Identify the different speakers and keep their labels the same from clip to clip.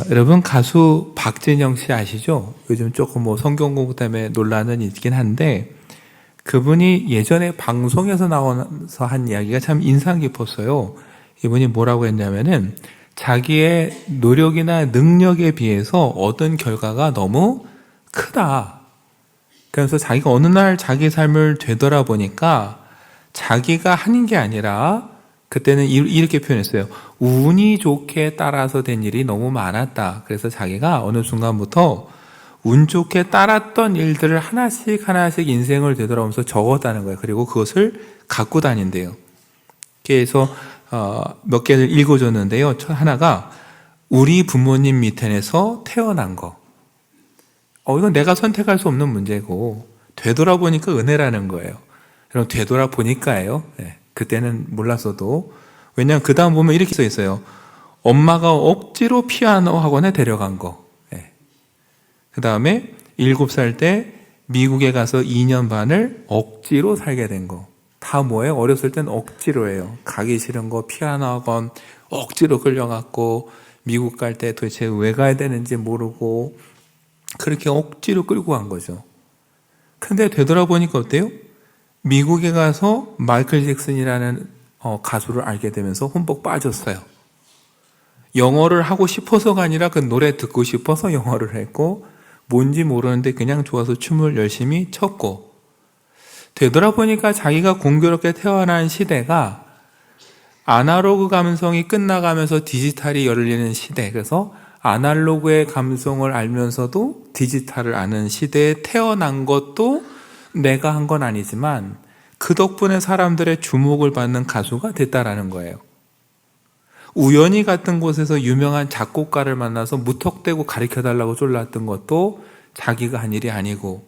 Speaker 1: 여러분 가수 박진영 씨 아시죠? 요즘 조금 성경 공부 때문에 논란은 있긴 한데 그분이 예전에 방송에서 나와서 한 이야기가 참 인상 깊었어요. 이분이 뭐라고 했냐면은 자기의 노력이나 능력에 비해서 얻은 결과가 너무 크다. 그래서 자기가 어느 날 자기 삶을 되돌아보니까 자기가 하는 게 아니라 그때는 이렇게 표현했어요. 운이 좋게 따라서 된 일이 너무 많았다. 그래서 자기가 어느 순간부터 운 좋게 따랐던 일들을 하나씩 하나씩 인생을 되돌아오면서 적었다는 거예요. 그리고 그것을 갖고 다닌대요. 그래서 몇 개를 읽어줬는데요. 하나가 우리 부모님 밑에서 태어난 거. 이건 내가 선택할 수 없는 문제고 되돌아보니까 은혜라는 거예요. 그럼 되돌아보니까예요. 네. 그때는 몰랐어도. 왜냐하면 그 다음 보면 이렇게 써 있어요. 엄마가 억지로 피아노 학원에 데려간 거. 네. 그 다음에 7살 때 미국에 가서 2년 반을 억지로 살게 된 거. 다 뭐예요? 어렸을 땐 억지로예요. 가기 싫은 거, 피아노 학원 억지로 끌려갔고 미국 갈 때 도대체 왜 가야 되는지 모르고 그렇게 억지로 끌고 간 거죠. 근데 되돌아보니까 어때요? 미국에 가서 마이클 잭슨이라는 가수를 알게 되면서 흠뻑 빠졌어요. 영어를 하고 싶어서가 아니라 그 노래 듣고 싶어서 영어를 했고 뭔지 모르는데 그냥 좋아서 춤을 열심히 췄고 되돌아보니까 자기가 공교롭게 태어난 시대가 아날로그 감성이 끝나가면서 디지털이 열리는 시대, 그래서 아날로그의 감성을 알면서도 디지털을 아는 시대에 태어난 것도 내가 한 건 아니지만 그 덕분에 사람들의 주목을 받는 가수가 됐다라는 거예요. 우연히 같은 곳에서 유명한 작곡가를 만나서 무턱대고 가르쳐달라고 졸랐던 것도 자기가 한 일이 아니고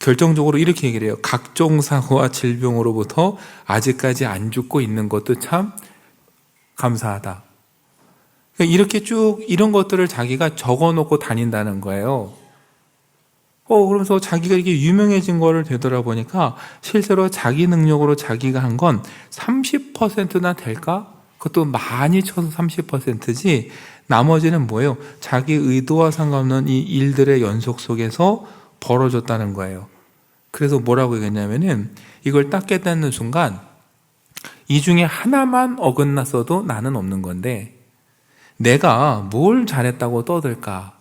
Speaker 1: 결정적으로 이렇게 얘기를 해요. 각종 사고와 질병으로부터 아직까지 안 죽고 있는 것도 참 감사하다. 이렇게 쭉 이런 것들을 자기가 적어놓고 다닌다는 거예요. 그러면서 자기가 이렇게 유명해진 거를 되돌아보니까 실제로 자기 능력으로 자기가 한 건 30%나 될까? 그것도 많이 쳐서 30%지 나머지는 뭐예요? 자기 의도와 상관없는 이 일들의 연속 속에서 벌어졌다는 거예요. 그래서 뭐라고 얘기했냐면은 이걸 딱 깨닫는 순간 이 중에 하나만 어긋났어도 나는 없는 건데 내가 뭘 잘했다고 떠들까?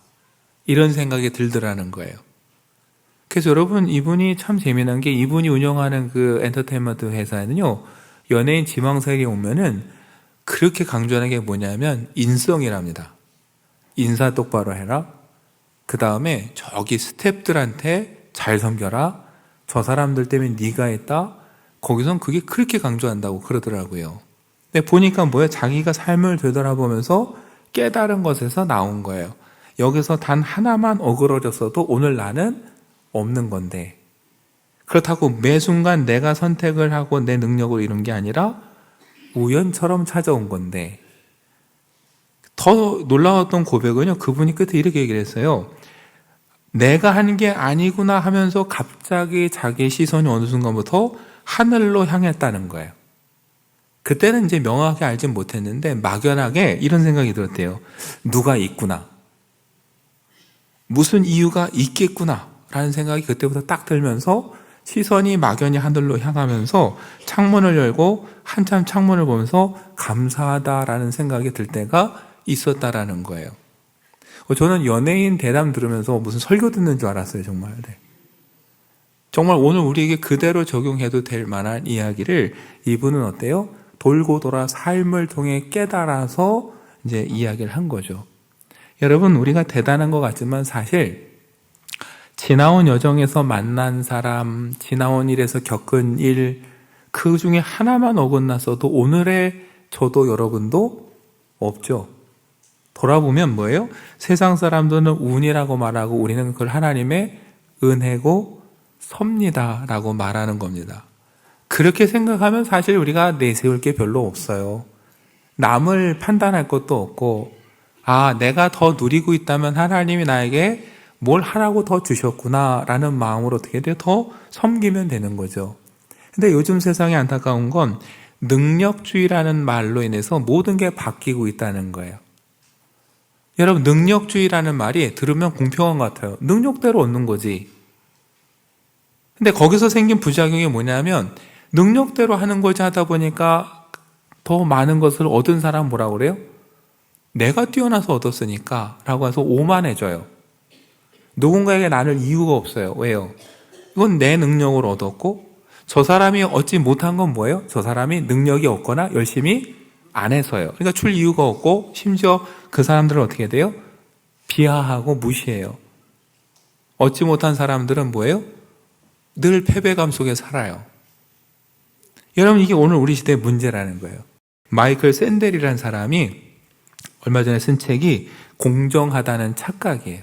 Speaker 1: 이런 생각이 들더라는 거예요. 그래서 여러분 이분이 참 재미난 게 이분이 운영하는 그 엔터테인먼트 회사에는요 연예인 지망생이 오면은 그렇게 강조하는 게 뭐냐면 인성이랍니다. 인사 똑바로 해라. 그 다음에 저기 스태프들한테 잘 섬겨라. 저 사람들 때문에 네가 했다. 거기선 그게 그렇게 강조한다고 그러더라고요. 근데 보니까 뭐예요? 자기가 삶을 되돌아보면서 깨달은 것에서 나온 거예요. 여기서 단 하나만 어그러졌어도 오늘 나는 없는 건데 그렇다고 매 순간 내가 선택을 하고 내 능력으로 이룬 게 아니라 우연처럼 찾아온 건데 더 놀라웠던 고백은요. 그분이 끝에 이렇게 얘기를 했어요. 내가 하는 게 아니구나 하면서 갑자기 자기의 시선이 어느 순간부터 하늘로 향했다는 거예요. 그때는 이제 명확히 알진 못했는데 막연하게 이런 생각이 들었대요. 누가 있구나. 무슨 이유가 있겠구나 라는 생각이 그때부터 딱 들면서 시선이 막연히 하늘로 향하면서 창문을 열고 한참 창문을 보면서 감사하다라는 생각이 들 때가 있었다라는 거예요. 저는 연예인 대담 들으면서 무슨 설교 듣는 줄 알았어요. 정말. 네. 정말 오늘 우리에게 그대로 적용해도 될 만한 이야기를 이분은 어때요? 돌고 돌아 삶을 통해 깨달아서 이제 이야기를 한 거죠. 여러분 우리가 대단한 것 같지만 사실 지나온 여정에서 만난 사람, 지나온 일에서 겪은 일, 그 중에 하나만 어긋났어도 오늘의 저도 여러분도 없죠. 돌아보면 뭐예요? 세상 사람들은 운이라고 말하고 우리는 그걸 하나님의 은혜고 섭니다라고 말하는 겁니다. 그렇게 생각하면 사실 우리가 내세울 게 별로 없어요. 남을 판단할 것도 없고 내가 더 누리고 있다면 하나님이 나에게 뭘 하라고 더 주셨구나 라는 마음으로 어떻게 돼요? 더 섬기면 되는 거죠. 근데 요즘 세상에 안타까운 건 능력주의라는 말로 인해서 모든 게 바뀌고 있다는 거예요. 여러분, 능력주의라는 말이 들으면 공평한 것 같아요. 능력대로 얻는 거지. 근데 거기서 생긴 부작용이 뭐냐면 능력대로 하는 거지 하다 보니까 더 많은 것을 얻은 사람 뭐라고 그래요? 내가 뛰어나서 얻었으니까 라고 해서 오만해져요. 누군가에게 나눌 이유가 없어요. 왜요? 이건 내 능력으로 얻었고 저 사람이 얻지 못한 건 뭐예요? 저 사람이 능력이 없거나 열심히 안 해서요. 그러니까 줄 이유가 없고 심지어 그 사람들은 어떻게 돼요? 비하하고 무시해요. 얻지 못한 사람들은 뭐예요? 늘 패배감 속에 살아요. 여러분, 이게 오늘 우리 시대의 문제라는 거예요. 마이클 샌델이라는 사람이 얼마 전에 쓴 책이 공정하다는 착각이에요.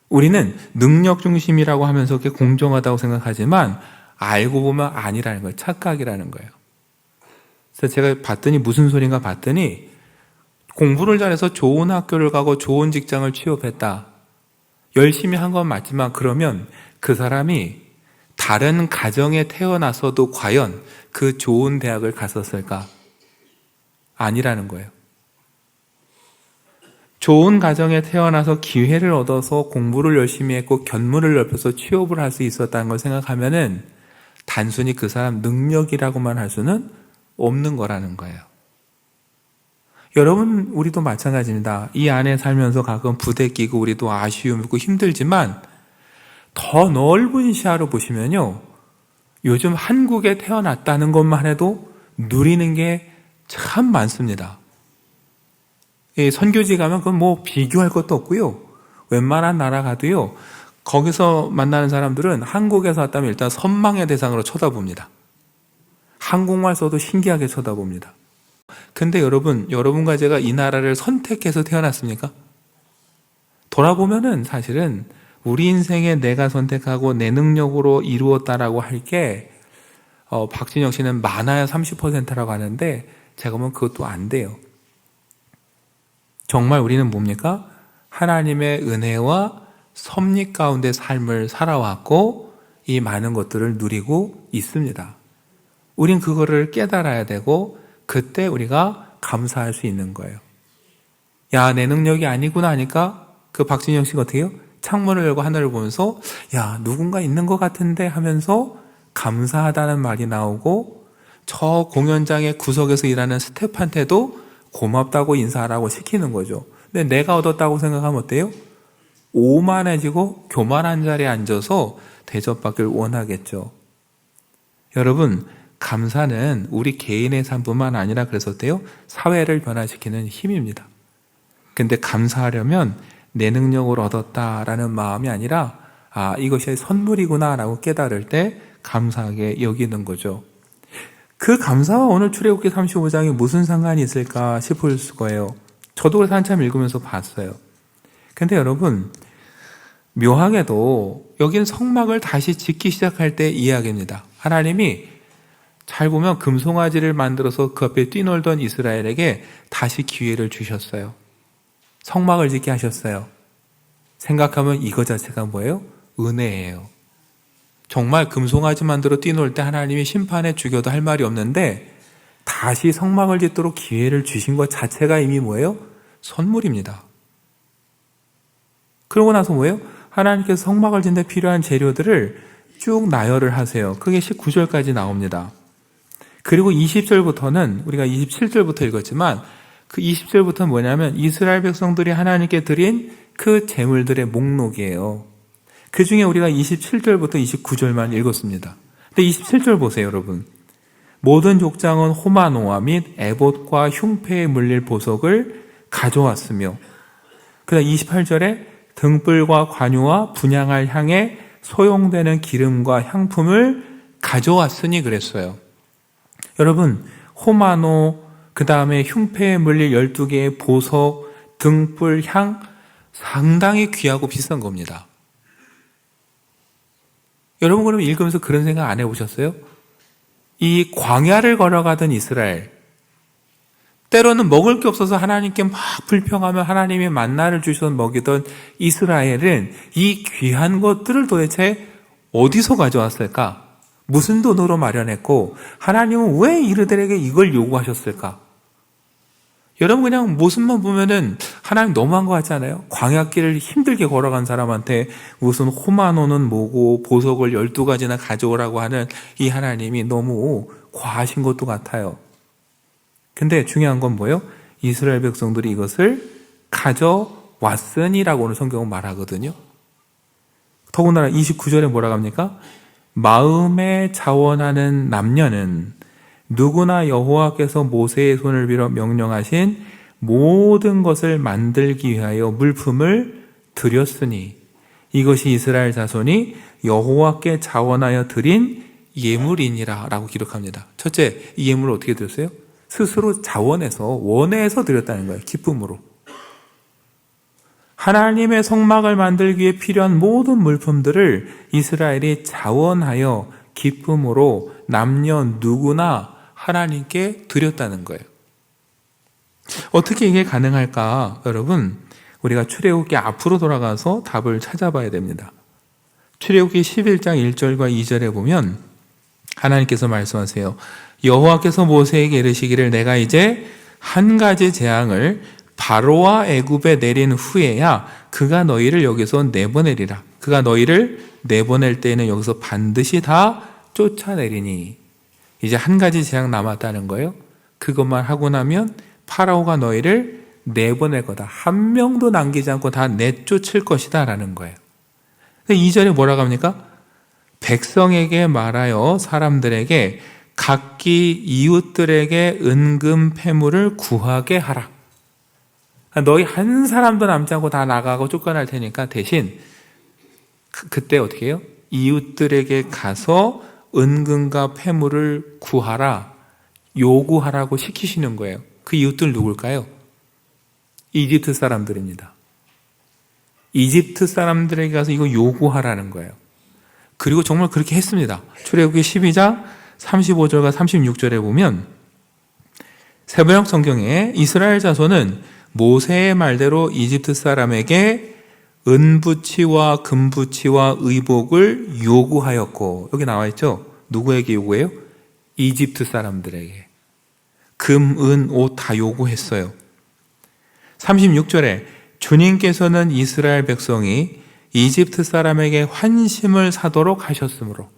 Speaker 1: 우리는 능력 중심이라고 하면서 그게 공정하다고 생각하지만 알고 보면 아니라는 거예요. 착각이라는 거예요. 그래서 제가 봤더니 무슨 소린가 봤더니 공부를 잘해서 좋은 학교를 가고 좋은 직장을 취업했다. 열심히 한 건 맞지만 그러면 그 사람이 다른 가정에 태어나서도 과연 그 좋은 대학을 갔었을까? 아니라는 거예요. 좋은 가정에 태어나서 기회를 얻어서 공부를 열심히 했고 견문을 넓혀서 취업을 할 수 있었다는 걸 생각하면은 단순히 그 사람 능력이라고만 할 수는 없는 거라는 거예요. 여러분, 우리도 마찬가지입니다. 이 안에 살면서 가끔 부대끼고 우리도 아쉬움 있고 힘들지만 더 넓은 시야로 보시면요, 요즘 한국에 태어났다는 것만 해도 누리는 게 참 많습니다. 선교지 가면 그건 뭐 비교할 것도 없고요. 웬만한 나라 가도요, 거기서 만나는 사람들은 한국에서 왔다면 일단 선망의 대상으로 쳐다봅니다. 한국말 써도 신기하게 쳐다봅니다. 근데 여러분과 제가 이 나라를 선택해서 태어났습니까? 돌아보면은 사실은 우리 인생에 내가 선택하고 내 능력으로 이루었다라고 할 게 박진영 씨는 많아야 30%라고 하는데 제가 보면 그것도 안 돼요. 정말 우리는 뭡니까? 하나님의 은혜와 섭리 가운데 삶을 살아왔고 이 많은 것들을 누리고 있습니다. 우린 그거를 깨달아야 되고 그때 우리가 감사할 수 있는 거예요. 야, 내 능력이 아니구나 하니까 그 박진영 씨가 어떻게 해요? 창문을 열고 하늘을 보면서 야, 누군가 있는 것 같은데 하면서 감사하다는 말이 나오고 저 공연장의 구석에서 일하는 스태프한테도 고맙다고 인사하라고 시키는 거죠. 근데 내가 얻었다고 생각하면 어때요? 오만해지고 교만한 자리에 앉아서 대접받길 원하겠죠. 여러분, 감사는 우리 개인의 삶뿐만 아니라 그래서 어때요? 사회를 변화시키는 힘입니다. 근데 감사하려면 내 능력으로 얻었다라는 마음이 아니라 아, 이것이 선물이구나 라고 깨달을 때 감사하게 여기는 거죠. 그 감사와 오늘 출애굽기 35장이 무슨 상관이 있을까 싶을 거예요. 저도 그래서 한참 읽으면서 봤어요. 근데 여러분, 묘하게도 여기는 성막을 다시 짓기 시작할 때 이야기입니다. 하나님이 잘 보면 금송아지를 만들어서 그 앞에 뛰놀던 이스라엘에게 다시 기회를 주셨어요. 성막을 짓게 하셨어요. 생각하면 이거 자체가 뭐예요? 은혜예요. 정말 금송아지 만들어 뛰놀 때 하나님이 심판에 죽여도 할 말이 없는데 다시 성막을 짓도록 기회를 주신 것 자체가 이미 뭐예요? 선물입니다. 그러고 나서 뭐예요? 하나님께서 성막을 짓는 데 필요한 재료들을 쭉 나열을 하세요. 그게 19절까지 나옵니다. 그리고 20절부터는 우리가 27절부터 읽었지만 그 20절부터는 뭐냐면 이스라엘 백성들이 하나님께 드린 그 제물들의 목록이에요. 그 중에 우리가 27절부터 29절만 읽었습니다. 근데 27절 보세요, 여러분. 모든 족장은 호마노아 및 에봇과 흉패에 물릴 보석을 가져왔으며 그다음 28절에 등불과 관유와 분향할 향에 소용되는 기름과 향품을 가져왔으니 그랬어요. 여러분, 호마노, 그 다음에 흉패에 물릴 12개의 보석, 등불, 향 상당히 귀하고 비싼 겁니다. 여러분, 그럼 읽으면서 그런 생각 안 해보셨어요? 이 광야를 걸어가던 이스라엘, 때로는 먹을 게 없어서 하나님께 막 불평하며 하나님이 만나를 주셔서 먹이던 이스라엘은 이 귀한 것들을 도대체 어디서 가져왔을까? 무슨 돈으로 마련했고 하나님은 왜 이들에게 이걸 요구하셨을까? 여러분 그냥 모습만 보면은 하나님 너무한 것 같지 않아요? 광야길을 힘들게 걸어간 사람한테 무슨 호마노는 뭐고 보석을 12가지나 가져오라고 하는 이 하나님이 너무 과하신 것도 같아요. 근데 중요한 건 뭐예요? 이스라엘 백성들이 이것을 가져왔으니라고는 성경은 말하거든요. 더군다나 29절에 뭐라고 합니까? 마음에 자원하는 남녀는 누구나 여호와께서 모세의 손을 빌어 명령하신 모든 것을 만들기 위하여 물품을 드렸으니 이것이 이스라엘 자손이 여호와께 자원하여 드린 예물이니라 라고 기록합니다. 첫째, 이 예물을 어떻게 드렸어요? 스스로 자원해서 원해서 드렸다는 거예요. 기쁨으로. 하나님의 성막을 만들기 위해 필요한 모든 물품들을 이스라엘이 자원하여 기쁨으로 남녀 누구나 하나님께 드렸다는 거예요. 어떻게 이게 가능할까? 여러분, 우리가 출애굽기 앞으로 돌아가서 답을 찾아봐야 됩니다. 출애굽기 11장 1절과 2절에 보면 하나님께서 말씀하세요. 여호와께서 모세에게 이르시기를 내가 이제 한 가지 재앙을 바로와 애굽에 내린 후에야 그가 너희를 여기서 내보내리라. 그가 너희를 내보낼 때에는 여기서 반드시 다 쫓아내리니. 이제 한 가지 재앙 남았다는 거예요. 그것만 하고 나면 파라오가 너희를 내보낼 거다. 한 명도 남기지 않고 다 내쫓을 것이다 라는 거예요. 2절에 뭐라고 합니까? 백성에게 말하여 사람들에게 각기 이웃들에게 은금 패물을 구하게 하라. 너희 한 사람도 남지 않고 다 나가고 쫓겨날 테니까 대신 그때 어떻게 해요? 이웃들에게 가서 은금과 패물을 구하라, 요구하라고 시키시는 거예요. 그 이웃들 누굴까요? 이집트 사람들입니다. 이집트 사람들에게 가서 이거 요구하라는 거예요. 그리고 정말 그렇게 했습니다. 출애굽기 12장 35절과 36절에 보면 세번역 성경에 이스라엘 자손은 모세의 말대로 이집트 사람에게 은부치와 금부치와 의복을 요구하였고, 여기 나와 있죠? 누구에게 요구해요? 이집트 사람들에게. 금, 은, 옷 다 요구했어요. 36절에 주님께서는 이스라엘 백성이 이집트 사람에게 환심을 사도록 하셨으므로,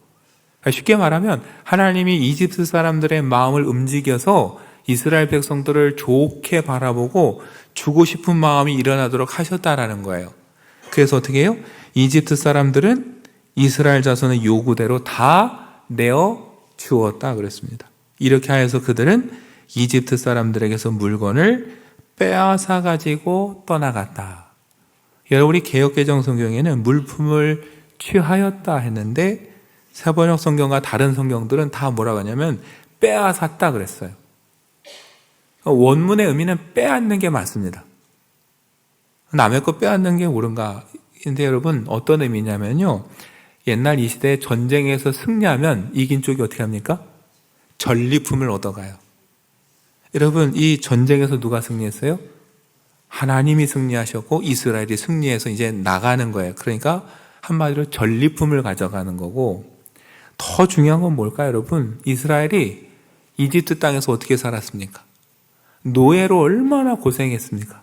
Speaker 1: 쉽게 말하면 하나님이 이집트 사람들의 마음을 움직여서 이스라엘 백성들을 좋게 바라보고 주고 싶은 마음이 일어나도록 하셨다라는 거예요. 그래서 어떻게 해요? 이집트 사람들은 이스라엘 자손의 요구대로 다 내어 주었다 그랬습니다. 이렇게 하여서 그들은 이집트 사람들에게서 물건을 빼앗아 가지고 떠나갔다. 여러분이 개역개정 성경에는 물품을 취하였다 했는데 세번역 성경과 다른 성경들은 다 뭐라고 하냐면 빼앗았다 그랬어요. 원문의 의미는 빼앗는 게 맞습니다. 남의 거 빼앗는 게 옳은가? 근데 여러분 어떤 의미냐면요. 옛날 이 시대에 전쟁에서 승리하면 이긴 쪽이 어떻게 합니까? 전리품을 얻어가요. 여러분 이 전쟁에서 누가 승리했어요? 하나님이 승리하셨고 이스라엘이 승리해서 이제 나가는 거예요. 그러니까 한마디로 전리품을 가져가는 거고, 더 중요한 건 뭘까요, 여러분? 이스라엘이 이집트 땅에서 어떻게 살았습니까? 노예로 얼마나 고생했습니까?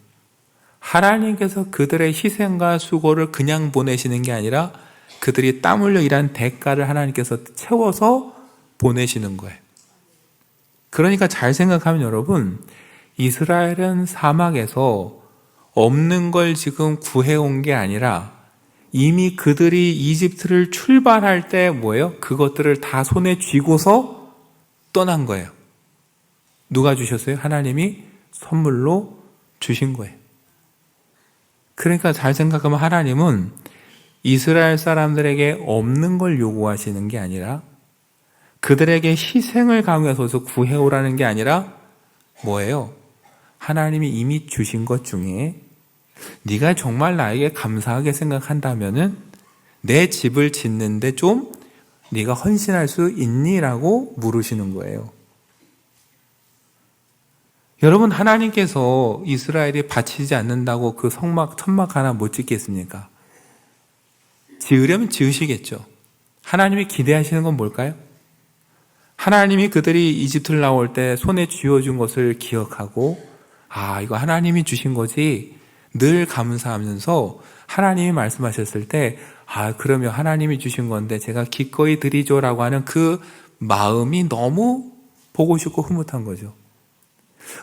Speaker 1: 하나님께서 그들의 희생과 수고를 그냥 보내시는 게 아니라 그들이 땀 흘려 일한 대가를 하나님께서 채워서 보내시는 거예요. 그러니까 잘 생각하면 여러분, 이스라엘은 사막에서 없는 걸 지금 구해온 게 아니라 이미 그들이 이집트를 출발할 때 뭐예요? 그것들을 다 손에 쥐고서 떠난 거예요. 누가 주셨어요? 하나님이 선물로 주신 거예요. 그러니까 잘 생각하면 하나님은 이스라엘 사람들에게 없는 걸 요구하시는 게 아니라 그들에게 희생을 강요해서 구해오라는 게 아니라 뭐예요? 하나님이 이미 주신 것 중에 네가 정말 나에게 감사하게 생각한다면은 내 집을 짓는데 좀 네가 헌신할 수 있니? 라고 물으시는 거예요. 여러분, 하나님께서 이스라엘이 바치지 않는다고 그 성막, 천막 하나 못 짓겠습니까? 지으려면 지으시겠죠. 하나님이 기대하시는 건 뭘까요? 하나님이 그들이 이집트를 나올 때 손에 쥐어준 것을 기억하고 이거 하나님이 주신 거지 늘 감사하면서 하나님이 말씀하셨을 때 그러면 하나님이 주신 건데 제가 기꺼이 드리죠라고 하는 그 마음이 너무 보고 싶고 흐뭇한 거죠.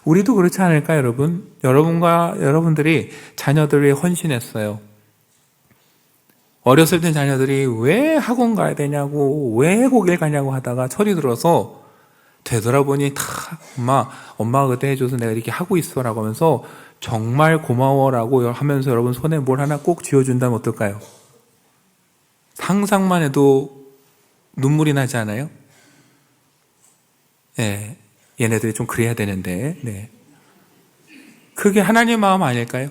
Speaker 1: 우리도 그렇지 않을까요, 여러분? 여러분들이 자녀들 위해 헌신했어요. 어렸을 때 자녀들이 왜 학원 가야 되냐고, 왜 거길 가냐고 하다가 철이 들어서 되돌아보니 엄마가 그때 해줘서 내가 이렇게 하고 있어라고 하면서 정말 고마워라고 하면서 여러분 손에 뭘 하나 꼭 쥐어준다면 어떨까요? 상상만 해도 눈물이 나지 않아요? 네, 얘네들이 좀 그래야 되는데, 네. 그게 하나님의 마음 아닐까요?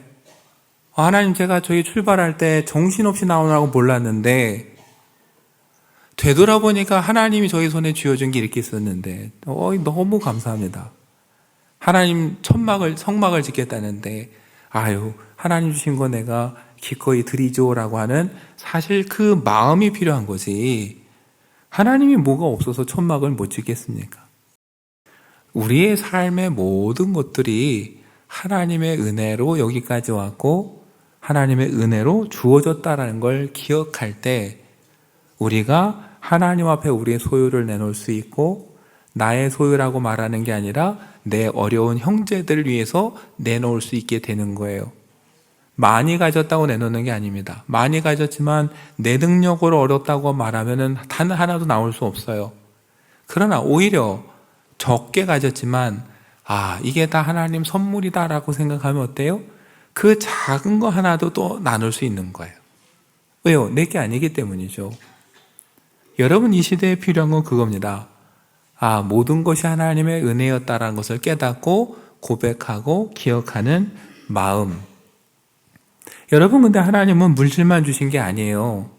Speaker 1: 하나님, 제가 저희 출발할 때 정신없이 나오라고 몰랐는데 되돌아보니까 하나님이 저희 손에 쥐어준 게 이렇게 있었는데 너무 감사합니다. 하나님 성막을 짓겠다는데 하나님 주신 거 내가 기꺼이 드리죠라고 하는 사실 그 마음이 필요한 거지, 하나님이 뭐가 없어서 천막을 못 짓겠습니까? 우리의 삶의 모든 것들이 하나님의 은혜로 여기까지 왔고 하나님의 은혜로 주어졌다라는 걸 기억할 때 우리가 하나님 앞에 우리의 소유를 내놓을 수 있고, 나의 소유라고 말하는 게 아니라 내 어려운 형제들을 위해서 내놓을 수 있게 되는 거예요. 많이 가졌다고 내놓는 게 아닙니다. 많이 가졌지만 내 능력으로 어렵다고 말하면 단 하나도 나올 수 없어요. 그러나 오히려 적게 가졌지만 이게 다 하나님 선물이다라고 생각하면 어때요? 그 작은 거 하나도 또 나눌 수 있는 거예요. 왜요? 내게 아니기 때문이죠. 여러분, 이 시대에 필요한 건 그겁니다. 모든 것이 하나님의 은혜였다라는 것을 깨닫고 고백하고 기억하는 마음. 여러분, 근데 하나님은 물질만 주신 게 아니에요.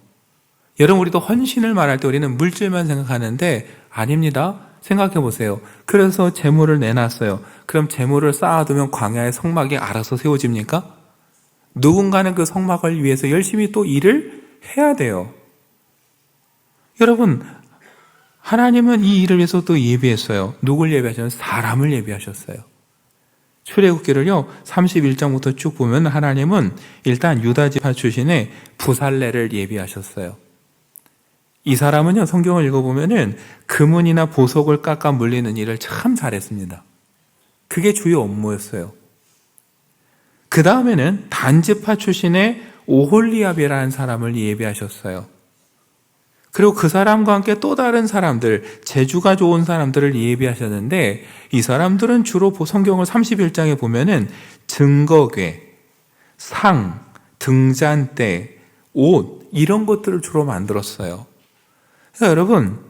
Speaker 1: 여러분, 우리도 헌신을 말할 때 우리는 물질만 생각하는데 아닙니다. 생각해 보세요. 그래서 재물을 내놨어요. 그럼 재물을 쌓아두면 광야의 성막이 알아서 세워집니까? 누군가는 그 성막을 위해서 열심히 또 일을 해야 돼요. 여러분, 하나님은 이 일을 위해서 또 예비했어요. 누굴 예비하셨어요? 사람을 예비하셨어요. 출애굽기를요 31장부터 쭉 보면 하나님은 일단 유다 지파 출신의 부살레를 예비하셨어요. 이 사람은요, 성경을 읽어보면은 금은이나 보석을 깎아 물리는 일을 참 잘했습니다. 그게 주요 업무였어요. 그 다음에는 단지파 출신의 오홀리압이라는 사람을 예비하셨어요. 그리고 그 사람과 함께 또 다른 사람들, 재주가 좋은 사람들을 예비하셨는데, 이 사람들은 주로 성경을 31장에 보면은 증거궤, 상, 등잔대, 옷, 이런 것들을 주로 만들었어요. 그래서 여러분,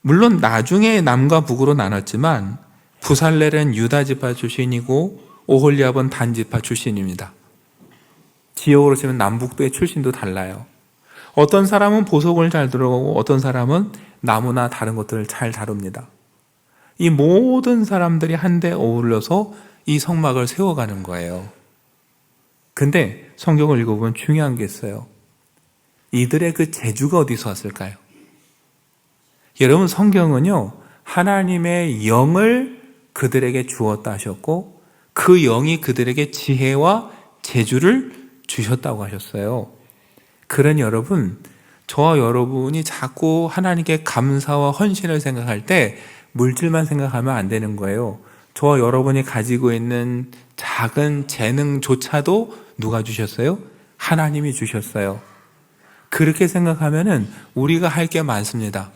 Speaker 1: 물론 나중에 남과 북으로 나눴지만 부살렐은 유다 지파 출신이고 오홀리압은 단 지파 출신입니다. 지역으로 치면 남북도의 출신도 달라요. 어떤 사람은 보석을 잘 들어가고 어떤 사람은 나무나 다른 것들을 잘 다룹니다. 이 모든 사람들이 한데 어울려서 이 성막을 세워가는 거예요. 근데 성경을 읽어보면 중요한 게 있어요. 이들의 그 재주가 어디서 왔을까요? 여러분, 성경은요, 하나님의 영을 그들에게 주었다 하셨고 그 영이 그들에게 지혜와 재주를 주셨다고 하셨어요. 그러니 여러분, 저와 여러분이 자꾸 하나님께 감사와 헌신을 생각할 때 물질만 생각하면 안 되는 거예요. 저와 여러분이 가지고 있는 작은 재능조차도 누가 주셨어요? 하나님이 주셨어요. 그렇게 생각하면은 우리가 할 게 많습니다.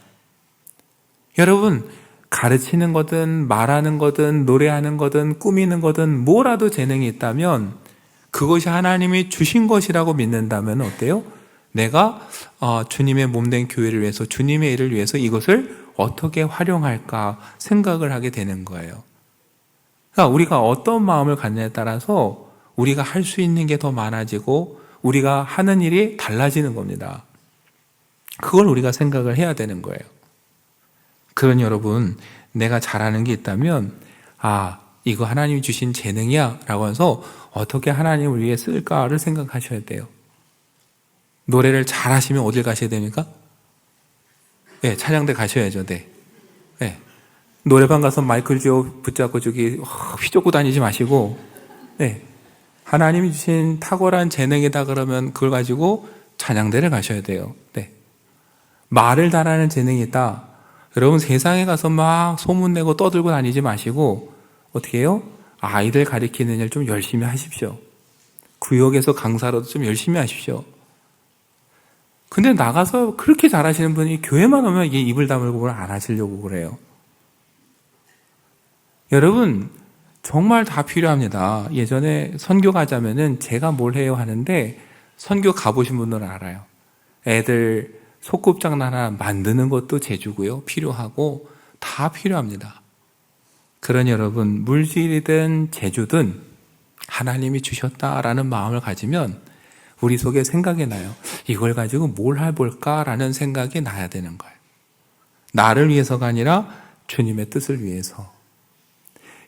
Speaker 1: 여러분, 가르치는 거든 말하는 거든 노래하는 거든 꾸미는 거든 뭐라도 재능이 있다면 그것이 하나님이 주신 것이라고 믿는다면 어때요? 내가 주님의 몸된 교회를 위해서, 주님의 일을 위해서 이것을 어떻게 활용할까 생각을 하게 되는 거예요. 그러니까 우리가 어떤 마음을 갖느냐에 따라서 우리가 할 수 있는 게 더 많아지고 우리가 하는 일이 달라지는 겁니다. 그걸 우리가 생각을 해야 되는 거예요. 그러니 여러분, 내가 잘하는 게 있다면 이거 하나님이 주신 재능이야 라고 해서 어떻게 하나님을 위해 쓸까를 생각하셔야 돼요. 노래를 잘하시면 어딜 가셔야 됩니까? 네, 찬양대 가셔야죠. 네. 노래방 가서 마이클 지오 붙잡고 저기 휘젓고 다니지 마시고, 네. 하나님이 주신 탁월한 재능이다 그러면 그걸 가지고 찬양대를 가셔야 돼요. 네. 말을 잘하는 재능이 있다. 여러분 세상에 가서 막 소문내고 떠들고 다니지 마시고 어떻게 해요? 아이들 가르치는 일 좀 열심히 하십시오. 구역에서 강사로도 좀 열심히 하십시오. 근데 나가서 그렇게 잘하시는 분이 교회만 오면 이게 입을 다물고 뭘 안 하시려고 그래요. 여러분 정말 다 필요합니다. 예전에 선교 가자면은 제가 뭘 해요 하는데 선교 가보신 분들은 알아요. 애들 소꿉장난 하나 만드는 것도 재주고요. 필요하고 다 필요합니다. 그러니 여러분 물질이든 재주든 하나님이 주셨다라는 마음을 가지면 우리 속에 생각이 나요. 이걸 가지고 뭘 해볼까라는 생각이 나야 되는 거예요. 나를 위해서가 아니라 주님의 뜻을 위해서.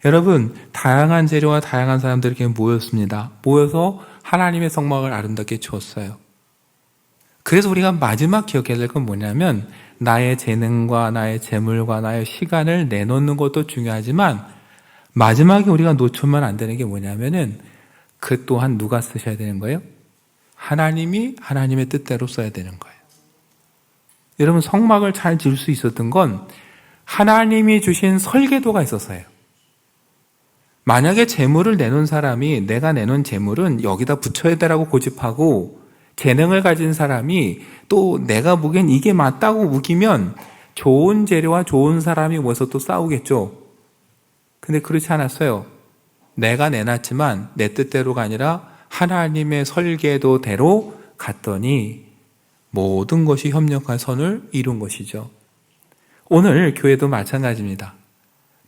Speaker 1: 여러분 다양한 재료와 다양한 사람들이 이렇게 모였습니다. 모여서 하나님의 성막을 아름답게 주었어요. 그래서 우리가 마지막 기억해야 될 건 뭐냐면 나의 재능과 나의 재물과 나의 시간을 내놓는 것도 중요하지만 마지막에 우리가 놓치면 안 되는 게 뭐냐면은 그 또한 누가 쓰셔야 되는 거예요? 하나님이 하나님의 뜻대로 써야 되는 거예요. 여러분 성막을 잘 지을 수 있었던 건 하나님이 주신 설계도가 있어서예요. 만약에 재물을 내놓은 사람이 내가 내놓은 재물은 여기다 붙여야 되라고 고집하고 재능을 가진 사람이 또 내가 보기엔 이게 맞다고 우기면 좋은 재료와 좋은 사람이 모여서 또 싸우겠죠. 근데 그렇지 않았어요. 내가 내놨지만 내 뜻대로가 아니라 하나님의 설계도대로 갔더니 모든 것이 협력한 선을 이룬 것이죠. 오늘 교회도 마찬가지입니다.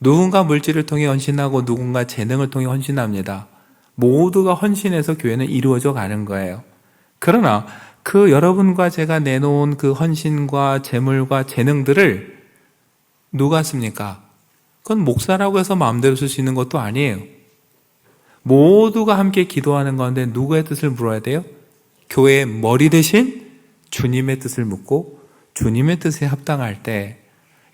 Speaker 1: 누군가 물질을 통해 헌신하고 누군가 재능을 통해 헌신합니다. 모두가 헌신해서 교회는 이루어져 가는 거예요. 그러나 그 여러분과 제가 내놓은 그 헌신과 재물과 재능들을 누가 씁니까? 그건 목사라고 해서 마음대로 쓸 수 있는 것도 아니에요. 모두가 함께 기도하는 가운데 누구의 뜻을 물어야 돼요? 교회의 머리 대신 주님의 뜻을 묻고 주님의 뜻에 합당할 때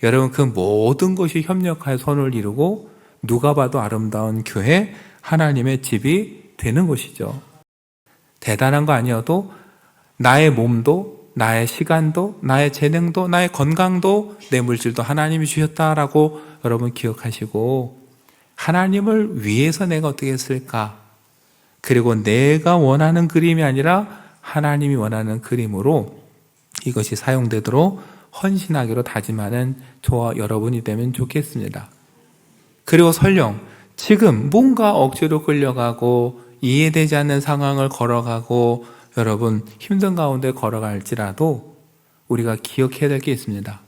Speaker 1: 여러분 그 모든 것이 협력하여 선을 이루고 누가 봐도 아름다운 교회, 하나님의 집이 되는 것이죠. 대단한 거 아니어도 나의 몸도 나의 시간도 나의 재능도 나의 건강도 내 물질도 하나님이 주셨다라고 여러분 기억하시고 하나님을 위해서 내가 어떻게 했을까? 그리고 내가 원하는 그림이 아니라 하나님이 원하는 그림으로 이것이 사용되도록 헌신하기로 다짐하는 저와 여러분이 되면 좋겠습니다. 그리고 설령 지금 뭔가 억지로 끌려가고 이해되지 않는 상황을 걸어가고 여러분 힘든 가운데 걸어갈지라도 우리가 기억해야 될 게 있습니다.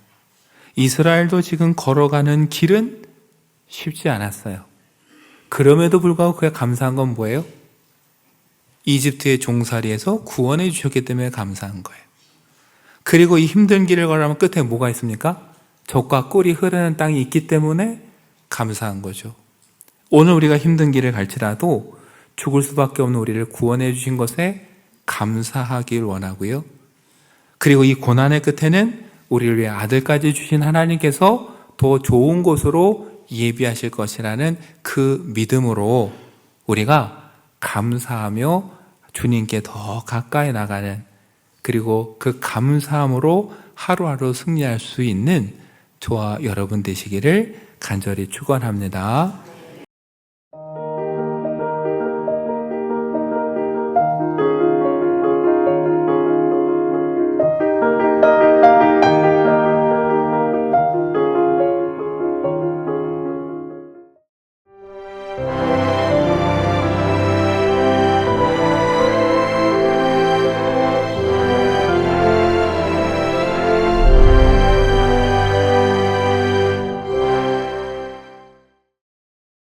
Speaker 1: 이스라엘도 지금 걸어가는 길은 쉽지 않았어요. 그럼에도 불구하고 그가 감사한 건 뭐예요? 이집트의 종살이에서 구원해 주셨기 때문에 감사한 거예요. 그리고 이 힘든 길을 걸어가면 끝에 뭐가 있습니까? 젖과 꿀이 흐르는 땅이 있기 때문에 감사한 거죠. 오늘 우리가 힘든 길을 갈지라도 죽을 수밖에 없는 우리를 구원해 주신 것에 감사하길 원하고요. 그리고 이 고난의 끝에는 우리를 위해 아들까지 주신 하나님께서 더 좋은 곳으로 예비하실 것이라는 그 믿음으로 우리가 감사하며 주님께 더 가까이 나가는 그리고 그 감사함으로 하루하루 승리할 수 있는 저와 여러분 되시기를 간절히 축원합니다.